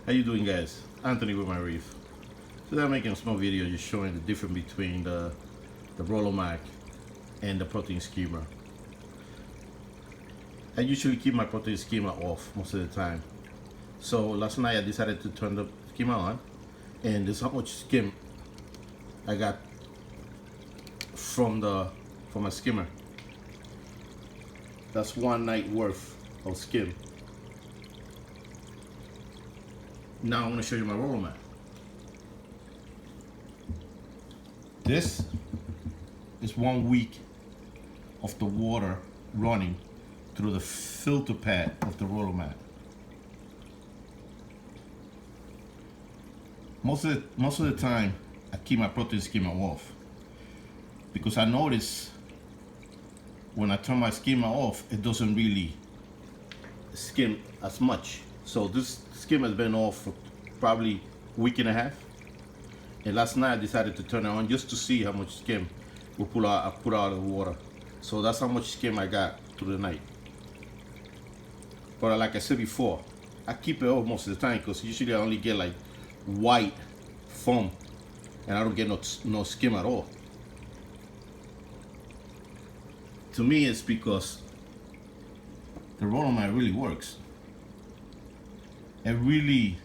How you doing, guys? Anthony with my reef. Today I'm making a small video just showing the difference between the Rollermat and the protein skimmer. I usually keep my protein skimmer off most of the time. So last night I decided to turn the skimmer on, and this is how much skim I got from my skimmer. That's one night worth of skim. Now I'm going to show you my Rollermat. This is 1 week of the water running through the filter pad of the Rollermat. Most of the time I keep my protein skimmer off because I notice when I turn my skimmer off, it doesn't really skim as much. So this skimmer has been off for probably a week and a half. And last night I decided to turn it on just to see how much skim I put out of the water. So that's how much skim I got through the night. But like I said before, I keep it off most of the time because usually I only get like white foam and I don't get no skim at all. To me, it's because the Rollermat really works. It really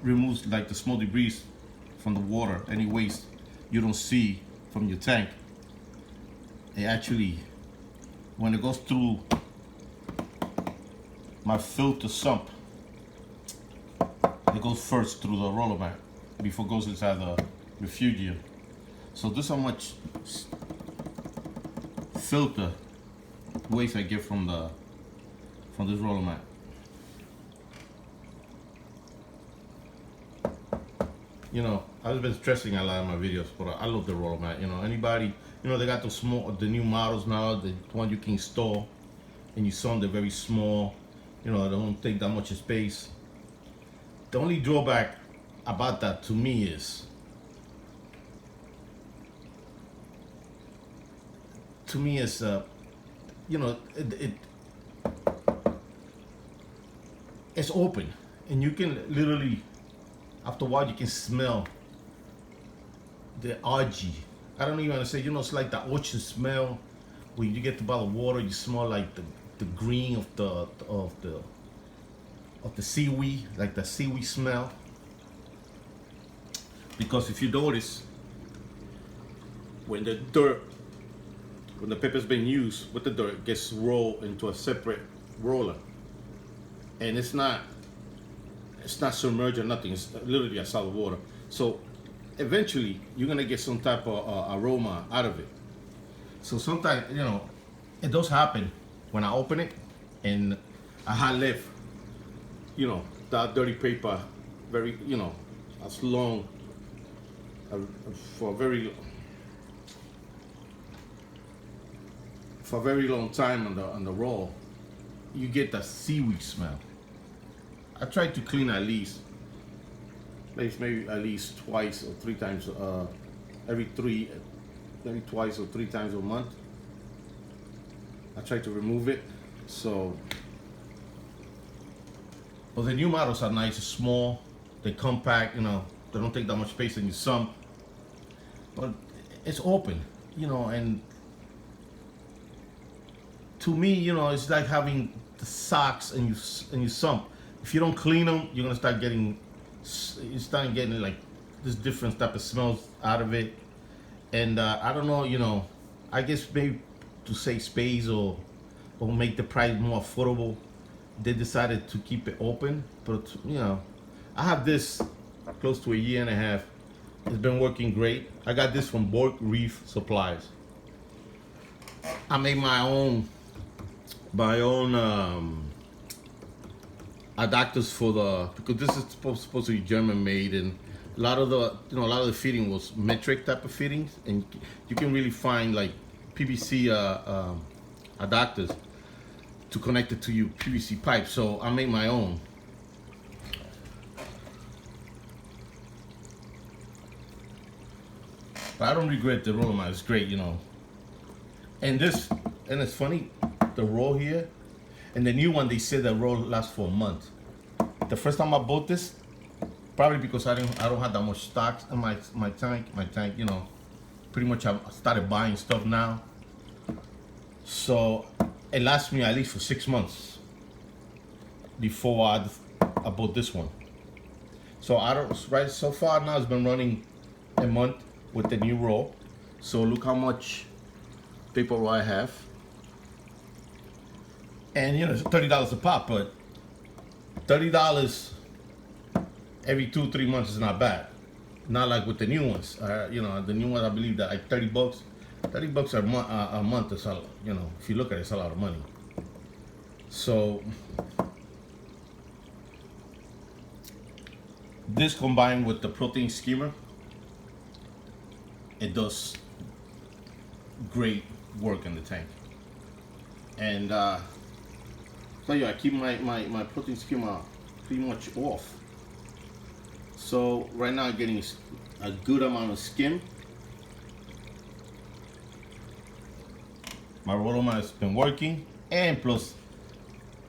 removes like the small debris from the water, any waste you don't see from your tank. It actually, when it goes through my filter sump, it goes first through the Rollermat before it goes inside the refugium. So this is how much filter waste I get from this Rollermat. You know, I've been stressing a lot in my videos, but I love the Rollermat. You know, anybody, you know, they got the new models now, the one you can install, and you saw them, they're very small. You know, they don't take that much space. The only drawback about that to me is, you know, it's open, and you can literally, after a while, you can smell the algae. I don't even want to say, you know, it's like the ocean smell. When you get to by the water, you smell like the green of the seaweed, like the seaweed smell. Because if you notice, when the paper's been used with the dirt, it gets rolled into a separate roller, and it's not submerged or nothing. It's literally a solid water. So eventually you're gonna get some type of aroma out of it. So sometimes, you know, it does happen when I open it and I had left, you know, that dirty paper very, you know, as long for a very long time on the roll. You get that seaweed smell. I try to clean at least maybe at least twice or three times maybe twice or three times a month. I try to remove it. So, but the new models are nice, small, they're compact, you know, they don't take that much space in your sump, but it's open, you know. And to me, you know, it's like having the socks in your sump. If you don't clean them, you're gonna start getting like this different type of smells out of it. And I don't know, you know, I guess maybe to save space or make the price more affordable, they decided to keep it open. But you know, I have this close to a year and a half. It's been working great. I got this from Borg Reef Supplies. I made my own adapters for because this is supposed to be German made, and a lot of the fitting was metric type of fittings, and you can really find like PVC adapters to connect it to your PVC pipe. So I made my own. But I don't regret the Rollermat. It's great, you know. And it's funny, the roll here, and the new one, they said the roll lasts for a month. The first time I bought this, Probably because I don't have that much stocks in my tank. My tank, you know, pretty much I started buying stuff now. So it lasts me at least for 6 months before I bought this one. So I don't, right, so far now it's been running a month with the new roll. So look how much paper roll I have. And you know, it's $30 a pop, but $30 every 2-3 months is not bad. Not like with the new ones. You know, the new ones I believe that like $30. $30 a month is a lot. You know, if you look at it, it's a lot of money. So this combined with the protein skimmer, it does great work in the tank. And so yeah, I keep my protein skimmer pretty much off. So right now I'm getting a good amount of skim. My Rollermat has been working, and plus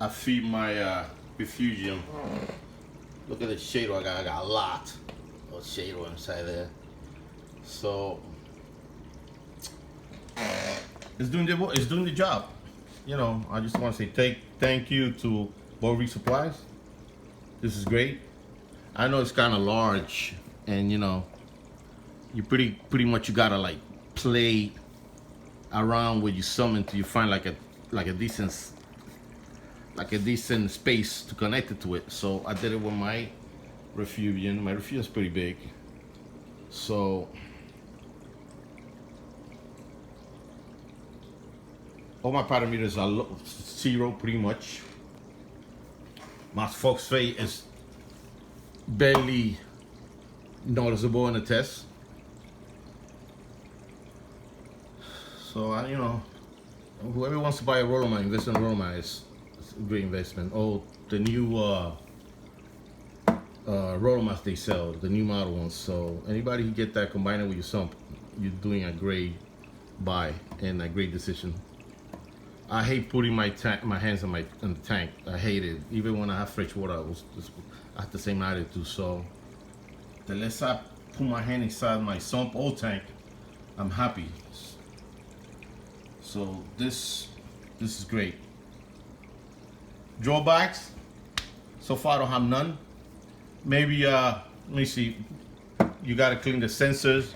I feed my refugium. Look at the shadow I got a lot of shadow inside there. So it's doing the job. You know, I just want to say thank you to Bovary Supplies. This is great. I know it's kind of large, and you know, you pretty much you gotta like play around with your sump until you find like a decent space to connect it to it. So I did it with my refugium. My refugium is pretty big, so all my parameters are 0 pretty much. My phosphate is barely noticeable in the test. So you know, whoever wants to buy a Rollermat, invest in Rollermat. It's a great investment. Oh, the new Rollermats they sell, the new model ones. So anybody who get that, combine it with your sump, you're doing a great buy and a great decision. I hate putting my hands in the tank. I hate it. Even when I have fresh water, I have the same attitude. So the less I put my hand inside my sump or tank, I'm happy. So this is great. Drawbacks, so far I don't have none. Maybe let me see, you gotta clean the sensors.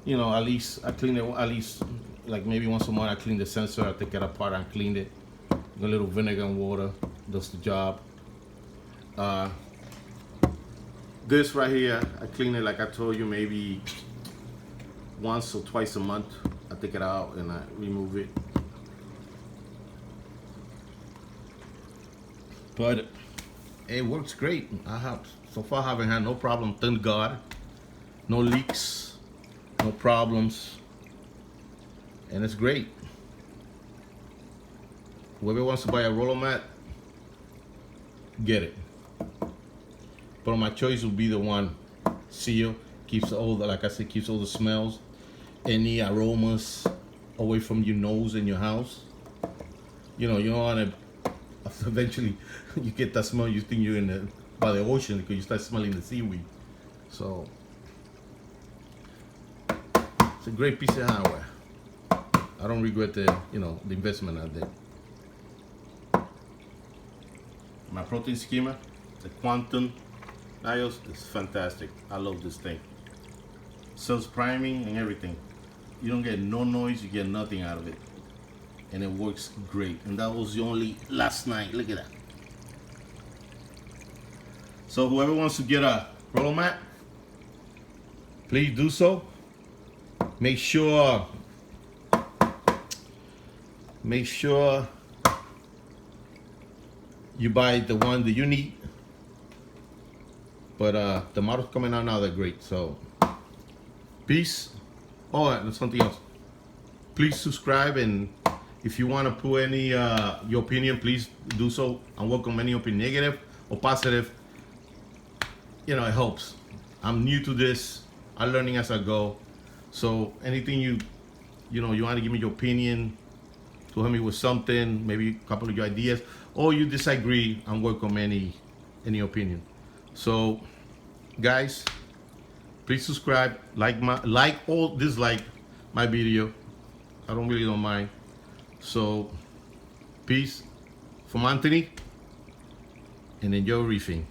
You know, at least I clean it at least like maybe once a month. I clean the sensor, I take it apart and clean it. A little vinegar and water does the job. This right here, I clean it like I told you, maybe once or twice a month. I take it out and I remove it. But it works great. So far I haven't had no problem, thank God. No leaks, no problems. And it's great. Whoever wants to buy a Rollermat, get it. But my choice will be the one seal. Keeps all the, like I said, keeps all the smells, any aromas away from your nose in your house. You know, you don't want to eventually you get that smell, you think you're by the ocean because you start smelling the seaweed. So it's a great piece of hardware. I don't regret the investment I did. My protein skimmer, the quantum dials, is fantastic. I love this thing. Sells priming and everything. You don't get no noise, you get nothing out of it. And it works great. And that was the only last night. Look at that. So whoever wants to get a Rollermat, please do so. Make sure you buy the one that you need. But the models coming out now, they're great. So peace. Oh, and there's something else. Please subscribe, and if you want to put any your opinion, please do so. I welcome any opinion, negative or positive. You know, it helps. I'm new to this. I'm learning as I go. So anything you want to give me your opinion, to help me with something, maybe a couple of your ideas, or you disagree, I'm welcome any opinion. So guys, please subscribe, dislike my video. I don't mind. So peace from Anthony, and enjoy reefing.